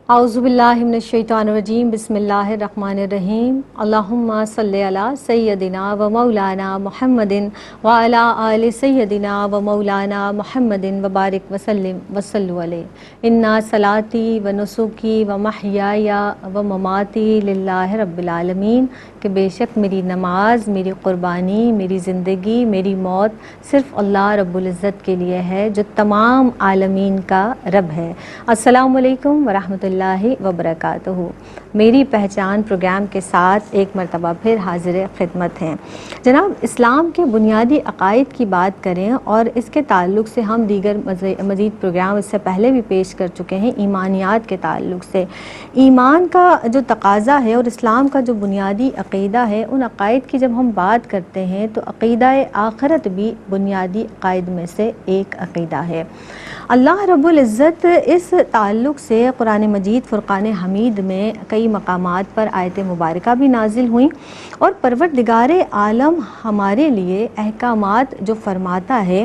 اعوذ باللہ من الشیطان الرجیم بسم اللہ الرحمن الرحیم اللہم صلی علی سیدنا و مولانا محمد وعلی آل سیدنا و مولانا محمد وبارک وسلم وصلوا علیہ انا صلاتی و نسکی و محیای و مماتی للہ رب العالمین، کہ بے شک میری نماز، میری قربانی، میری زندگی، میری موت صرف اللہ رب العزت کے لیے ہے جو تمام عالمین کا رب ہے۔ السلام علیکم ورحمۃ اللہ وبرکاتہ۔ میری پہچان پروگرام کے ساتھ ایک مرتبہ پھر حاضر خدمت ہیں۔ جناب، اسلام کے بنیادی عقائد کی بات کریں اور اس کے تعلق سے ہم دیگر مزید پروگرام اس سے پہلے بھی پیش کر چکے ہیں۔ ایمانیات کے تعلق سے ایمان کا جو تقاضا ہے اور اسلام کا جو بنیادی عقیدہ ہے، ان عقائد کی جب ہم بات کرتے ہیں تو عقیدہ آخرت بھی بنیادی عقائد میں سے ایک عقیدہ ہے۔ اللہ رب العزت اس تعلق سے قرآن مجید فرقان حمید میں کئی مقامات پر آیت مبارکہ بھی نازل ہوئیں، اور پروردگار عالم ہمارے لیے احکامات جو فرماتا ہے،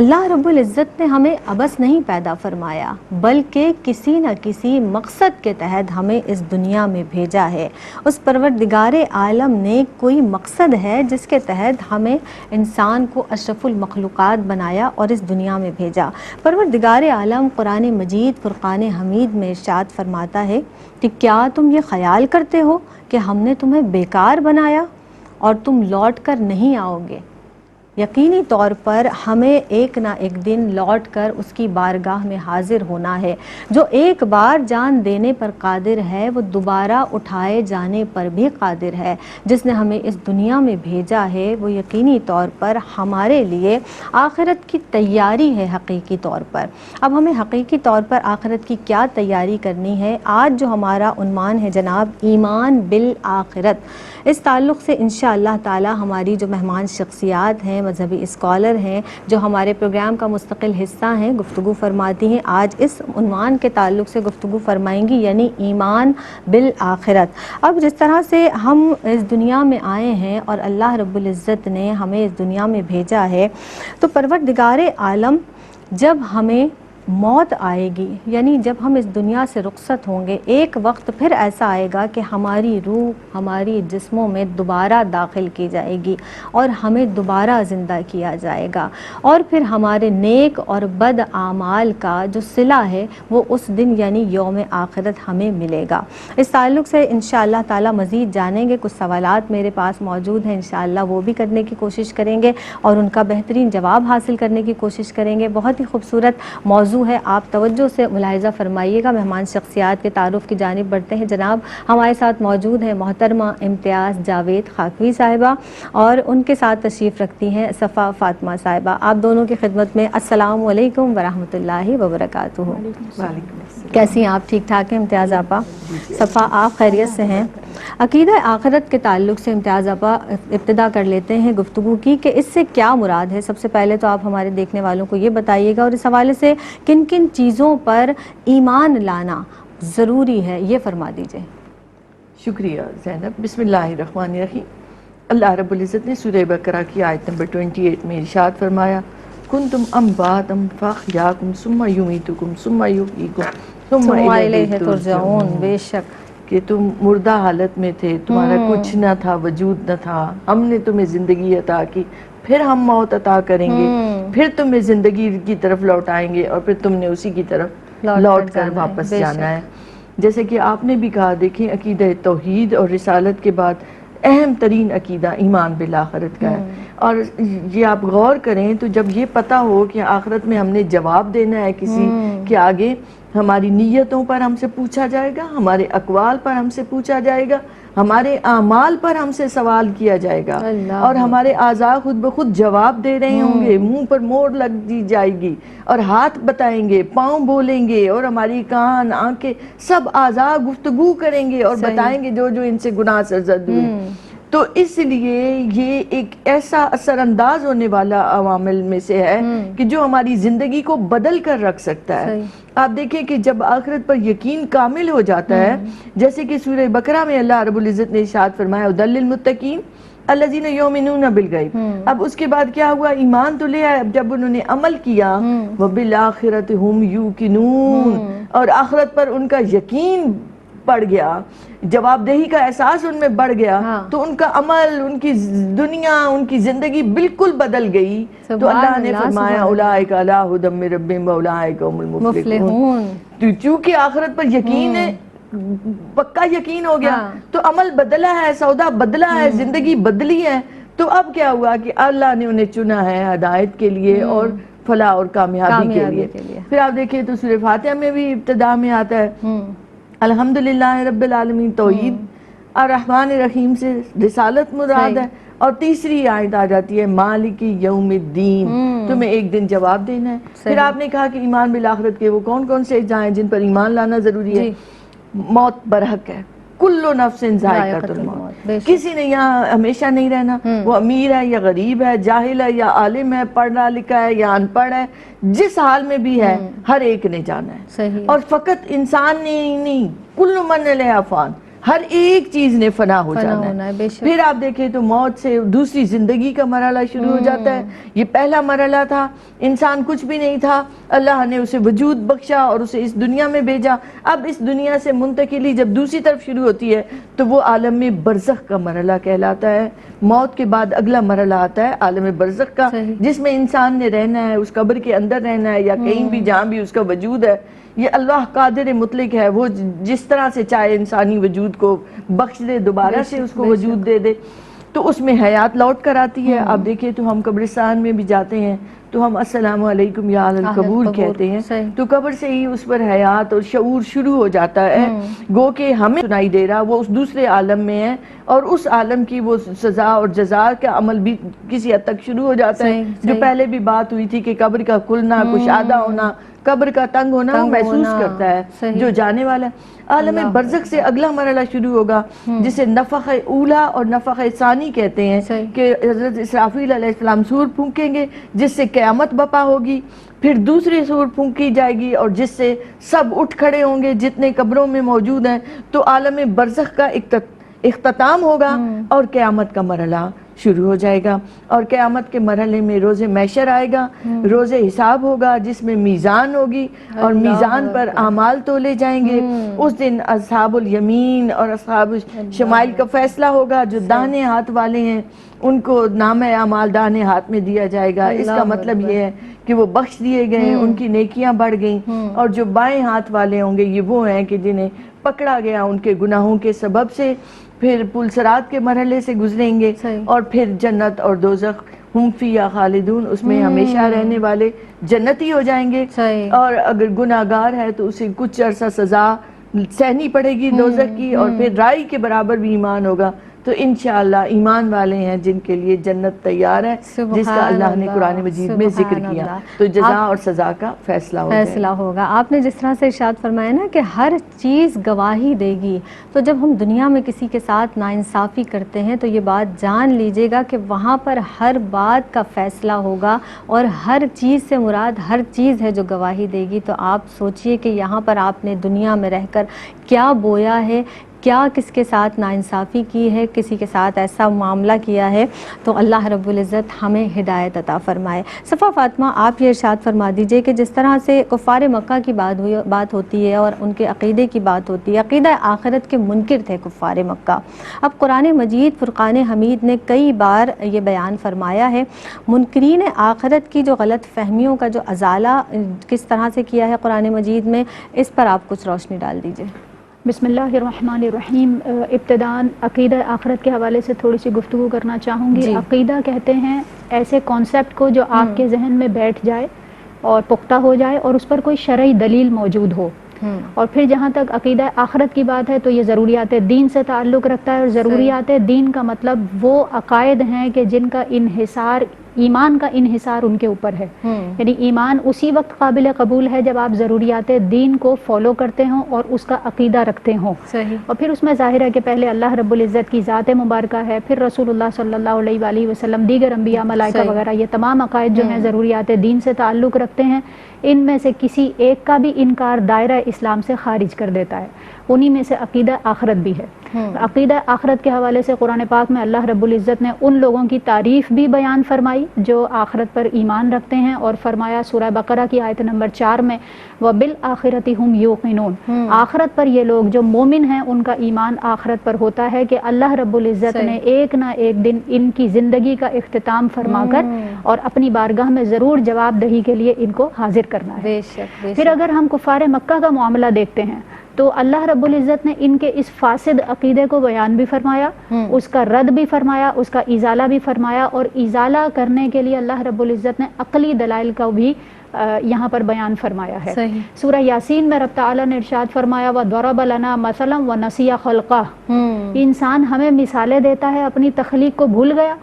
اللہ رب العزت نے ہمیں عبث نہیں پیدا فرمایا بلکہ کسی نہ کسی مقصد کے تحت ہمیں اس دنیا میں بھیجا ہے۔ اس پروردگار عالم نے کوئی مقصد ہے جس کے تحت ہمیں انسان کو اشرف المخلوقات بنایا اور اس دنیا میں بھیجا۔ پروردگار عالم قرآن مجید فرقان حمید میں ارشاد فرماتا ہے کہ کیا تم یہ خیال کرتے ہو کہ ہم نے تمہیں بیکار بنایا اور تم لوٹ کر نہیں آؤ گے؟ یقینی طور پر ہمیں ایک نہ ایک دن لوٹ کر اس کی بارگاہ میں حاضر ہونا ہے۔ جو ایک بار جان دینے پر قادر ہے وہ دوبارہ اٹھائے جانے پر بھی قادر ہے۔ جس نے ہمیں اس دنیا میں بھیجا ہے وہ یقینی طور پر ہمارے لیے آخرت کی تیاری ہے حقیقی طور پر۔ اب ہمیں حقیقی طور پر آخرت کی کیا تیاری کرنی ہے؟ آج جو ہمارا عنوان ہے جناب ایمان بالآخرت، اس تعلق سے انشاءاللہ تعالی ہماری جو مہمان شخصیات ہیں، مذہبی اسکالر ہیں، جو ہمارے پروگرام کا مستقل حصہ ہیں، گفتگو فرماتی ہیں، آج اس عنوان کے تعلق سے گفتگو فرمائیں گی، یعنی ایمان بالآخرت۔ اب جس طرح سے ہم اس دنیا میں آئے ہیں اور اللہ رب العزت نے ہمیں اس دنیا میں بھیجا ہے، تو پروردگار عالم جب ہمیں موت آئے گی، یعنی جب ہم اس دنیا سے رخصت ہوں گے، ایک وقت پھر ایسا آئے گا کہ ہماری روح ہماری جسموں میں دوبارہ داخل کی جائے گی اور ہمیں دوبارہ زندہ کیا جائے گا، اور پھر ہمارے نیک اور بد اعمال کا جو صلہ ہے وہ اس دن یعنی یوم آخرت ہمیں ملے گا۔ اس تعلق سے انشاءاللہ تعالی مزید جانیں گے۔ کچھ سوالات میرے پاس موجود ہیں، انشاءاللہ وہ بھی کرنے کی کوشش کریں گے اور ان کا بہترین جواب حاصل کرنے کی کوشش کریں گے۔ بہت ہی خوبصورت موضوع ہے، آپ توجہ سے ملاحظہ فرمائیے گا۔ مہمان شخصیات کے تعارف کی جانب بڑھتے ہیں۔ جناب ہمارے ساتھ موجود ہیں محترمہ امتیاز جاوید خاکوی صاحبہ، اور ان کے ساتھ تشریف رکھتی ہیں صفا فاطمہ صاحبہ۔ آپ دونوں کی خدمت میں السلام علیکم ورحمۃ اللہ وبرکاتہ۔ کیسی ہیں آپ؟ ٹھیک ٹھاک ہیں امتیاز آپا؟ صفا آپ خیریت سے ہیں؟ عقیدہ آخرت کے تعلق سے امتیاز آپا ابتدا کر لیتے ہیں گفتگو کی کہ اس سے کیا مراد ہے۔ سب سے پہلے تو آپ ہمارے دیکھنے والوں کو یہ بتائیے گا، اور اس حوالے سے کن کن چیزوں پر ایمان لانا ضروری ہے یہ فرما دیجئے۔ شکریہ زینب۔ بسم اللہ الرحمن الرحیم۔ اللہ رب العزت نے سورہ بقرہ کی آیت نمبر 28 میں ارشاد فرمایا، کنتم امواتا فاحیاکم ثم یمیتکم ثم یحییکم ثم الیہ ترجعون۔ بے شک کہ تم مردہ حالت میں تھے، تمہارا کچھ نہ تھا، وجود نہ تھا، ہم نے تمہیں زندگی عطا کی، پھر ہم موت عطا کریں گے، پھر تمہیں زندگی کی طرف لوٹائیں گے، اور پھر تم نے اسی کی طرف لوٹ کر واپس جانا ہے۔ جیسے کہ آپ نے بھی کہا، دیکھیں عقیدہ توحید اور رسالت کے بعد اہم ترین عقیدہ ایمان بالآخرت کا ہے۔ اور یہ آپ غور کریں تو جب یہ پتہ ہو کہ آخرت میں ہم نے جواب دینا ہے کسی کے آگے، ہماری نیتوں پر ہم سے پوچھا جائے گا، ہمارے اقوال پر ہم سے پوچھا جائے گا، ہمارے اعمال پر ہم سے سوال کیا جائے گا، اور ہمارے اعضاء خود بخود جواب دے رہے ہوں گے، منہ پر مور لگ دی جائے گی، اور ہاتھ بتائیں گے، پاؤں بولیں گے، اور ہماری کان آنکھیں سب اعضاء گفتگو کریں گے اور بتائیں گے جو جو ان سے گناہ سرزد ہوئے۔ تو اس لیے یہ ایک ایسا اثر انداز ہونے والا عوامل میں سے ہے کہ جو ہماری زندگی کو بدل کر رکھ سکتا ہے۔ آپ دیکھیں کہ جب آخرت پر یقین کامل ہو جاتا ہے، جیسے کہ سورہ بقرہ میں اللہ رب العزت نے ارشاد فرمایا، ھدی للمتقین، الذین یؤمنون بالغیب. اب اس کے بعد کیا ہوا؟ ایمان تو لے آئے، اب جب انہوں نے عمل کیا وبالآخرۃ ہم یوقنون، اور آخرت پر ان کا یقین بڑھ گیا، جواب دہی کا احساس ان میں بڑھ گیا، تو ان کا عمل، ان کی دنیا، ان کی زندگی بالکل بدل گئی. تو اللہ نے فرمایا اولئک علی ھدی من ربہم واولئک هم المفلحون. تو چونکہ آخرت پر یقین ہے، پکا یقین ہو گیا، تو عمل بدلا ہے، سودا بدلا ہے، زندگی بدلی ہے. تو اب کیا ہوا کہ اللہ نے انہیں چنا ہے ہدایت کے لیے اور فلاح اور کامیابی کے لیے. پھر آپ دیکھیں تو سورہ فاتحہ میں بھی ابتدا میں آتا ہے الحمدللہ رب العالمین، توحید، الرحمن الرحیم سے رسالت مراد ہے. اور تیسری آیت آ جاتی ہے مالک یوم الدین، تمہیں ایک دن جواب دینا ہے. پھر آپ نے کہا کہ ایمان بالآخرت کے وہ کون کون سے اجزاء ہیں جن پر ایمان لانا ضروری ہے؟ موت برحق ہے، کل نفس ذائقۃ الموت، کسی نے یہاں ہمیشہ نہیں رہنا. وہ امیر ہے یا غریب ہے، جاہل ہے یا عالم ہے، پڑھا لکھا ہے یا ان پڑھ ہے، جس حال میں بھی ہے ہر ایک نے جانا ہے. اور فقط انسان نے ہی نہیں، کل من علیہا فان، ہر ایک چیز نے فنا ہو جانا ہے. پھر آپ دیکھیں تو موت سے دوسری زندگی کا مرحلہ شروع ہو جاتا ہے. یہ پہلا مرحلہ تھا، انسان کچھ بھی نہیں تھا، اللہ نے اسے وجود بخشا اور اسے اس دنیا میں بھیجا. اب اس دنیا سے منتقلی جب دوسری طرف شروع ہوتی ہے تو وہ عالم برزخ کا مرحلہ کہلاتا ہے. موت کے بعد اگلا مرحلہ آتا ہے عالم برزخ کا، جس میں انسان نے رہنا ہے، اس قبر کے اندر رہنا ہے یا کہیں بھی جہاں بھی اس کا وجود ہے. یہ اللہ قادر مطلق ہے، وہ جس طرح سے چاہے انسانی وجود کو بخش دے، دوبارہ سے اس کو وجود دے دے. تو اس میں حیات لوٹ کر آتی ہے. آپ دیکھیں تو ہم قبرستان میں بھی جاتے ہیں تو ہم السلام علیکم یا اہل القبور کہتے ہیں، تو قبر سے ہی اس پر حیات اور شعور شروع ہو جاتا ہے. گو کہ ہمیں سنائی دے رہا وہ اس دوسرے عالم میں ہے، اور اس عالم کی وہ سزا اور جزا کا عمل بھی کسی حد تک شروع ہو جاتا ہے. جو پہلے بھی بات ہوئی تھی کہ قبر کا کھلنا، کشادہ ہونا، قبر کا تنگ ہونا وہ محسوس کرتا ہے جو جانے والا ہے. عالم برزخ سے اگلا مرحلہ شروع ہوگا جسے نفخ اولا اور نفخ ثانی کہتے ہیں، کہ حضرت اسرافیل علیہ السلام سور پھونکیں گے جس سے قیامت برپا ہوگی. پھر دوسری سور پھونکی جائے گی اور جس سے سب اٹھ کھڑے ہوں گے جتنے قبروں میں موجود ہیں. تو عالم برزخ کا اختتام ہوگا اور قیامت کا مرحلہ شروع ہو جائے گا. اور قیامت کے مرحلے میں روز محشر آئے گا، روز حساب ہوگا جس میں میزان ہوگی اور میزان پر اعمال تولے جائیں گے. اس دن اصحاب الیمین اور اصحاب شمائل کا فیصلہ ہوگا. جو داہنے ہاتھ والے ہیں ان کو نامہ اعمال داہنے ہاتھ میں دیا جائے گا. اس کا مطلب یہ ہے کہ وہ بخش دیے گئے ہیں، ان کی نیکیاں بڑھ گئیں. اور جو بائیں ہاتھ والے ہوں گے یہ وہ ہیں کہ جنہیں پکڑا گیا ان کے گناہوں کے سبب سے. پھر پل صراط کے مرحلے سے گزریں گے اور پھر جنت اور دوزخ ہم فیہا خالدون، اس میں ہمیشہ رہنے والے جنتی ہو جائیں گے. اور اگر گناہگار ہے تو اسے کچھ عرصہ سزا سہنی پڑے گی دوزخ کی، اور پھر رائی کے برابر بھی ایمان ہوگا. تو انشاءاللہ ایمان والے ہیں جن کے لیے جنت تیار ہے، جس کا اللہ نے قرآن مجید میں ذکر کیا. تو جزا اور سزا کا فیصلہ ہوگا. آپ نے جس طرح سے ارشاد فرمایا نا کہ ہر چیز گواہی دے گی، تو جب ہم دنیا میں کسی کے ساتھ ناانصافی کرتے ہیں تو یہ بات جان لیجئے گا کہ وہاں پر ہر بات کا فیصلہ ہوگا، اور ہر چیز سے مراد ہر چیز ہے جو گواہی دے گی. تو آپ سوچئے کہ یہاں پر آپ نے دنیا میں رہ کر کیا بویا ہے، کیا کس کے ساتھ ناانصافی کی ہے، کسی کے ساتھ ایسا معاملہ کیا ہے. تو اللہ رب العزت ہمیں ہدایت عطا فرمائے. صفا فاطمہ، آپ یہ ارشاد فرما دیجئے کہ جس طرح سے کفار مکہ کی بات ہوتی ہے اور ان کے عقیدے کی بات ہوتی ہے، عقیدہ آخرت کے منکر تھے کفار مکہ. اب قرآن مجید فرقان حمید نے کئی بار یہ بیان فرمایا ہے منکرین آخرت کی جو غلط فہمیوں کا جو ازالہ کس طرح سے کیا ہے قرآن مجید میں، اس پر آپ کچھ روشنی ڈال دیجئے. بسم اللہ الرحمن الرحیم. ابتداً عقیدہ آخرت کے حوالے سے تھوڑی سی گفتگو کرنا چاہوں گی. عقیدہ کہتے ہیں ایسے کانسیپٹ کو جو آپ کے ذہن میں بیٹھ جائے اور پختہ ہو جائے اور اس پر کوئی شرعی دلیل موجود ہو. اور پھر جہاں تک عقیدہ آخرت کی بات ہے تو یہ ضروریات دین سے تعلق رکھتا ہے، اور ضروریات دین کا مطلب وہ عقائد ہیں کہ جن کا انحصار، ایمان کا انحصار ان کے اوپر ہے. یعنی ایمان اسی وقت قابل قبول ہے جب آپ ضروریات دین کو فالو کرتے ہوں اور اس کا عقیدہ رکھتے ہوں. اور پھر اس میں ظاہر ہے کہ پہلے اللہ رب العزت کی ذات مبارکہ ہے، پھر رسول اللہ صلی اللہ علیہ وآلہ وسلم، دیگر انبیاء، ملائکہ وغیرہ، یہ تمام عقائد جو ہیں ضروریات دین سے تعلق رکھتے ہیں. ان میں سے کسی ایک کا بھی انکار دائرہ اسلام سے خارج کر دیتا ہے. انہی میں سے عقیدہ آخرت بھی ہے۔ عقیدہ آخرت کے حوالے سے قرآن پاک میں اللہ رب العزت نے ان لوگوں کی تعریف بھی بیان فرمائی جو آخرت پر ایمان رکھتے ہیں، اور فرمایا سورہ بقرہ کی آیت نمبر 4 میں وَبِالْآخِرَةِ هُمْ يُوقِنُونَ، آخرت پر یہ لوگ جو مومن ہیں ان کا ایمان آخرت پر ہوتا ہے کہ اللہ رب العزت نے ایک نہ ایک دن ان کی زندگی کا اختتام فرما کر اور اپنی بارگاہ میں ضرور جواب دہی کے لیے ان کو حاضر کرنا ہے۔ بے شک، بے پھر شک۔ اگر ہم کفار مکہ کا معاملہ دیکھتے ہیں تو اللہ رب العزت نے ان کے اس فاسد عقیدے کو بیان بھی فرمایا، اس کا رد بھی فرمایا، اس کا ازالہ بھی فرمایا، اور ازالہ کرنے کے لیے اللہ رب العزت نے عقلی دلائل کا بھی یہاں پر بیان فرمایا ہے۔ صحیح۔ سورہ یاسین میں رب تعالیٰ نے ارشاد فرمایا وَضَرَبَ لَنَا مَثَلًا وَنَسِیَ خَلْقَهُ، انسان ہمیں مثالیں دیتا ہے، اپنی تخلیق کو بھول گیا۔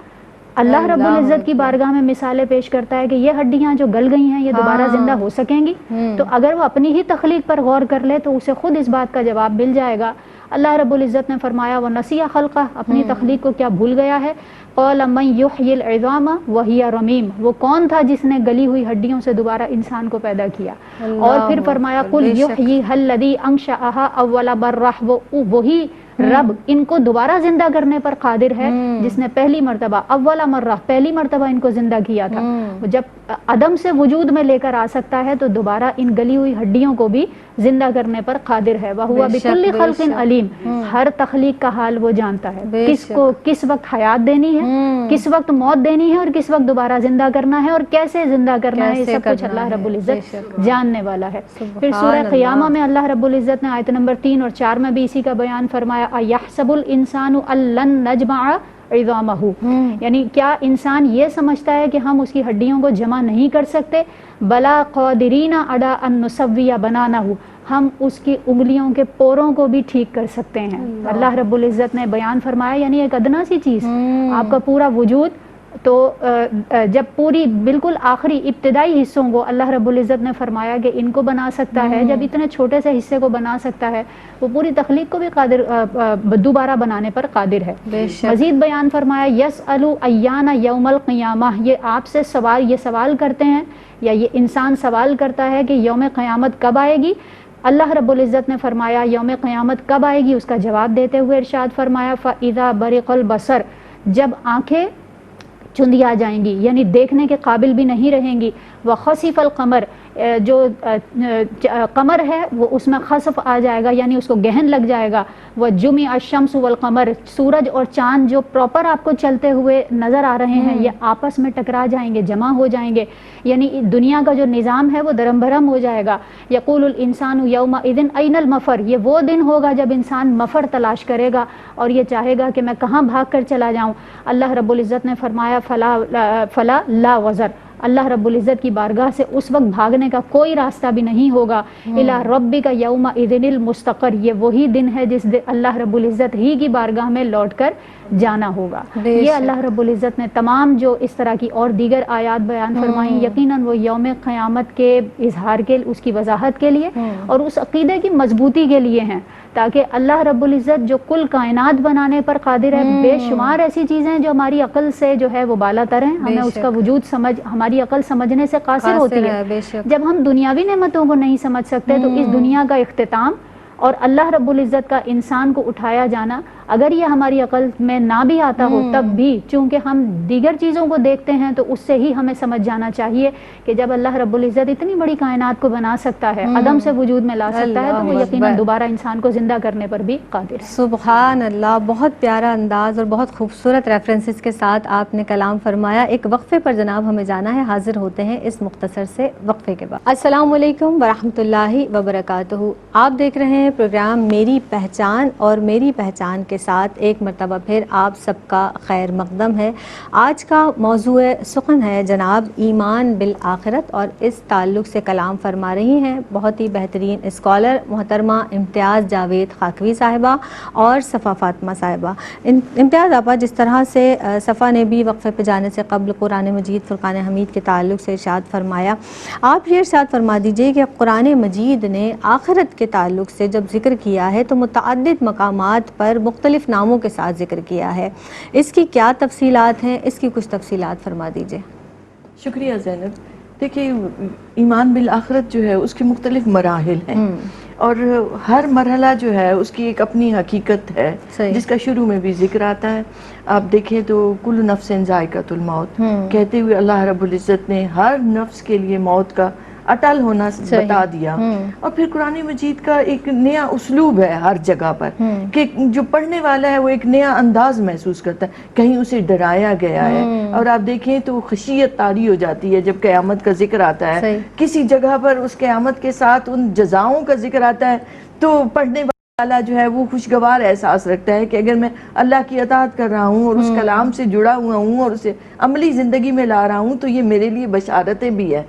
اللہ رب العزت کی بارگاہ میں مثالیں پیش کرتا ہے کہ یہ ہڈیاں جو گل گئی ہیں یہ دوبارہ زندہ ہو سکیں گی؟ تو اگر وہ اپنی ہی تخلیق پر غور کر لے تو اسے خود اس بات کا جواب مل جائے گا۔ اللہ رب العزت نے فرمایا وَنَسِیَ خَلْقَهُ، اپنی تخلیق کو کیا بھول گیا ہے؟ قَالَ مَن يُحْيِي الْعِظَامَ وَهِيَ رَمِيمٌ، وہ کون تھا جس نے گلی ہوئی ہڈیوں سے دوبارہ انسان کو پیدا کیا؟ اور پھر فرمایا قُلْ يُحْيِيهَا الَّذِي أَنشَأَهَا أَوَّلَ مَرَّةٍ، وہ وہی رب ان کو دوبارہ زندہ کرنے پر قادر ہے جس نے پہلی مرتبہ اول مرہ پہلی مرتبہ ان کو زندہ کیا تھا۔ جب عدم سے وجود میں لے کر آ سکتا ہے تو دوبارہ ان گلی ہوئی ہڈیوں کو بھی زندہ کرنے پر قادر ہے۔ وَهُوَ بِكُلِّ خَلْقٍ عَلِيمٌ، ہر تخلیق کا حال وہ جانتا ہے، کس کو کس وقت حیات دینی ہے، کس وقت موت دینی ہے، اور کس وقت دوبارہ زندہ کرنا ہے، اور کیسے زندہ کرنا ہے، یہ سب کچھ اللہ رب العزت جاننے والا ہے۔ پھر سورہ قیامہ میں اللہ رب العزت نے آیت نمبر 3 اور 4 میں بھی اسی کا بیان فرمایا اَيَحْسَبُ الْإِنسَانُ أَن لَّن نَّجْمَعَ عِظَامَهُ، یعنی کیا انسان یہ سمجھتا ہے کہ ہم اس کی ہڈیوں کو جمع نہیں کر سکتے؟ بَلَا قَادِرِينَ عَلَىٰ أَن نُّسَوِّيَ بَنَانَهُ، ہم اس کی انگلیوں کے پوروں کو بھی ٹھیک کر سکتے ہیں۔ اللہ رب العزت نے بیان فرمایا یعنی ایک ادنا سی چیز، آپ کا پورا وجود تو جب پوری بالکل آخری ابتدائی حصوں کو اللہ رب العزت نے فرمایا کہ ان کو بنا سکتا ہے، جب اتنے چھوٹے سے حصے کو بنا سکتا ہے وہ پوری تخلیق کو بھی قادر دوبارہ بنانے پر قادر ہے۔ مزید بیان فرمایا یسألُ ایان یوم القیامہ، یہ آپ سے سوال کرتے ہیں یا یہ انسان سوال کرتا ہے کہ یوم قیامت کب آئے گی؟ اللہ رب العزت نے فرمایا یوم قیامت کب آئے گی اس کا جواب دیتے ہوئے ارشاد فرمایا فَإِذَا بَرِقَ الْبَصَرُ، جب آنکھیں چندیا جائیں گی یعنی دیکھنے کے قابل بھی نہیں رہیں گی، وَخَسِفَ الْقَمَرُ، جو قمر ہے وہ اس میں خسف آ جائے گا یعنی اس کو گہن لگ جائے گا، وَجُمِعَ الشَّمْسُ وَالْقَمَرُ، سورج اور چاند جو پراپر آپ کو چلتے ہوئے نظر آ رہے ہیں یہ آپس میں ٹکرا جائیں گے، جمع ہو جائیں گے، یعنی دنیا کا جو نظام ہے وہ درم بھرم ہو جائے گا۔ یقول الانسان یومئذ این المفر، یہ وہ دن ہوگا جب انسان مفر تلاش کرے گا اور یہ چاہے گا کہ میں کہاں بھاگ کر چلا جاؤں۔ اللہ رب العزت نے فرمایا فلا لا وزر، اللہ رب العزت کی بارگاہ سے اس وقت بھاگنے کا کوئی راستہ بھی نہیں ہوگا۔ الی ربک یومئذ المستقر، یہ وہی دن ہے جس دن اللہ رب العزت ہی کی بارگاہ میں لوٹ کر جانا ہوگا۔ یہ اللہ رب العزت نے تمام جو اس طرح کی اور دیگر آیات بیان فرمائیں یقیناً وہ یوم قیامت کے اظہار کے اس کی وضاحت کے لیے اور اس عقیدے کی مضبوطی کے لیے ہیں، تاکہ اللہ رب العزت جو کل کائنات بنانے پر قادر ہے، بے شمار ایسی چیزیں جو ہماری عقل سے جو ہے وہ بالا تر ہیں، ہمیں اس کا وجود ہماری عقل سمجھنے سے قاصر ہوتی ہے۔ جب ہم دنیاوی نعمتوں کو نہیں سمجھ سکتے تو اس دنیا کا اختتام اور اللہ رب العزت کا انسان کو اٹھایا جانا اگر یہ ہماری عقل میں نہ بھی آتا ہو تب بھی چونکہ ہم دیگر چیزوں کو دیکھتے ہیں تو اس سے ہی ہمیں سمجھ جانا چاہیے کہ جب اللہ رب العزت اتنی بڑی کائنات کو بنا سکتا ہے، عدم سے وجود میں لا سکتا ہے، تو وہ یقیناً دوبارہ انسان کو زندہ کرنے پر بھی قادر ہے۔ سبحان اللہ، بہت پیارا انداز اور بہت خوبصورت ریفرنسز کے ساتھ آپ نے کلام فرمایا۔ ایک وقفے پر جناب ہمیں جانا ہے، حاضر ہوتے ہیں اس مختصر سے وقفے کے بعد۔ السلام علیکم ورحمۃ اللہ وبرکاتہ، آپ دیکھ رہے ہیں پروگرام میری پہچان، اور میری پہچان کے ساتھ ایک مرتبہ پھر آپ سب کا خیر مقدم ہے۔ آج کا موضوع سخن ہے جناب ایمان بالآخرت، اور اس تعلق سے کلام فرما رہی ہیں بہت ہی بہترین اسکالر محترمہ امتیاز جاوید خاکوی صاحبہ اور صفا فاطمہ صاحبہ۔ امتیاز آپا، جس طرح سے صفا نے بھی وقفے پہ جانے سے قبل قرآن مجید فرقان حمید کے تعلق سے ارشاد فرمایا، آپ یہ ارشاد فرما دیجئے کہ قرآن مجید نے آخرت کے تعلق سے جب ذکر کیا ہے تو متعدد مقامات پر مختلف ناموں کے ساتھ ذکر کیا ہے، اس کی کیا تفصیلات ہیں؟ اس کی کچھ تفصیلات فرما دیجئے۔ شکریہ زینب۔ دیکھیے ایمان بالآخرت جو ہے اس کے مختلف مراحل ہیں، اور ہر مرحلہ جو ہے اس کی ایک اپنی حقیقت ہے صحیح. جس کا شروع میں بھی ذکر آتا ہے. آپ دیکھیں تو کل نفس ذائقۃ الموت کہتے ہوئے اللہ رب العزت نے ہر نفس کے لیے موت کا اٹل ہونا بتا دیا. اور پھر قرآن مجید کا ایک نیا اسلوب ہے ہر جگہ پر کہ جو پڑھنے والا ہے وہ ایک نیا انداز محسوس کرتا ہے, کہیں اسے ڈرایا گیا ہے. اور آپ دیکھیں تو خشیت طاری ہو جاتی ہے جب قیامت کا ذکر آتا ہے. کسی جگہ پر اس قیامت کے ساتھ ان جزاؤں کا ذکر آتا ہے تو پڑھنے والا جو ہے وہ خوشگوار احساس رکھتا ہے کہ اگر میں اللہ کی اطاعت کر رہا ہوں اور اس کلام سے جڑا ہوا ہوں اور اسے عملی زندگی میں لا رہا ہوں تو یہ میرے لیے بشارتیں بھی ہے.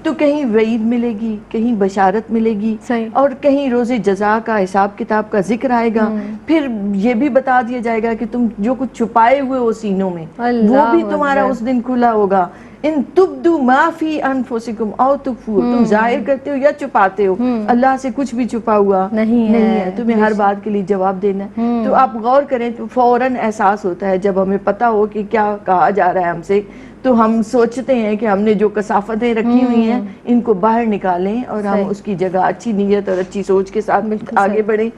تو کہیں وعید ملے گی, کہیں بشارت ملے گی, اور کہیں روز جزا کا حساب کتاب کا ذکر آئے گا. پھر یہ بھی بتا دیا جائے گا کہ تم جو کچھ چھپائے ہوئے ہو سینوں میں وہ بھی تمہارا اس دن کھلا ہوگا. ان تبدو ما فی انفسکم او تخفوہ, تم ظاہر کرتے ہو یا چھپاتے ہو, اللہ سے کچھ بھی چھپا ہوا نہیں ہے, تمہیں ہر بات کے لیے جواب دینا ہے. تو آپ غور کریں تو فوراً احساس ہوتا ہے جب ہمیں پتہ ہو کہ کیا کہا جا رہا ہے ہم سے, تو ہم سوچتے ہیں کہ ہم نے جو کثافتیں رکھی ہوئی ہیں ان کو باہر نکالیں اور ہم اس کی جگہ اچھی نیت اور اچھی سوچ کے ساتھ آگے بڑھیں.